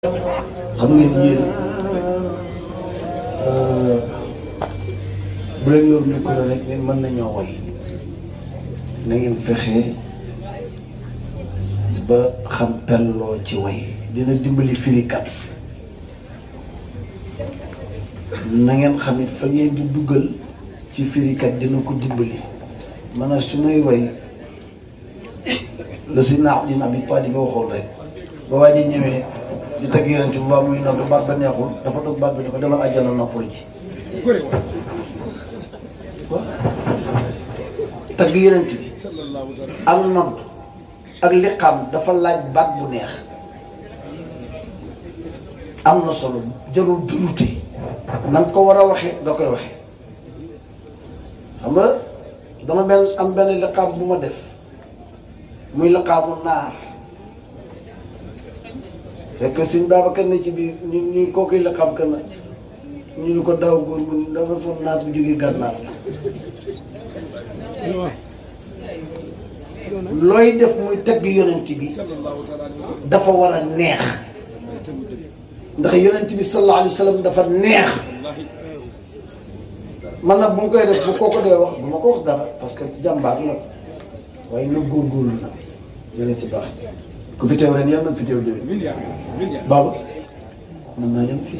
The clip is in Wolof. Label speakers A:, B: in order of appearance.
A: xam ngeen yéen bu leen yor micro rek ngeen mën nañoo woy na ngeen fexe ba xam pelloo ci woy dina dimbali firikat na ngeen xam it fa ngeen di duggal ci firikat dina ko dimbali maanaam su may woy la si naax dina bi pas di nga waxoon rek ba waa ji ñëwee di teg yonent bi ba muy nodd baat ba neexul dafa dog baat bi ne ko demal àjjana noppalu ji teg yonent bi ak nodd ak liqaam dafa laaj baat bu neex am na solo jarul durute na nga ko war a waxee da koy waxee xam nga dama am benn liqaam bu ma def muy liqaamu naar fekk sëñ Babacar ne ci biir ñu kooku la xam que ñu ni ko daaw góor mu ni dafa foog naar bu jógee gànnaar looy def muy tagg yonent bi dafa war a neex ndax yonent bi sallallahu alayhi wa sallam dafa neex man nag bu mu koy def bu kooku dee wax bu ma ko wax dara parce que jàmbaar la waaye na góorgóorlu na yonent ci baax ku fi teew ren yàlla na fi teew déwén. Baba mën naa yem fii.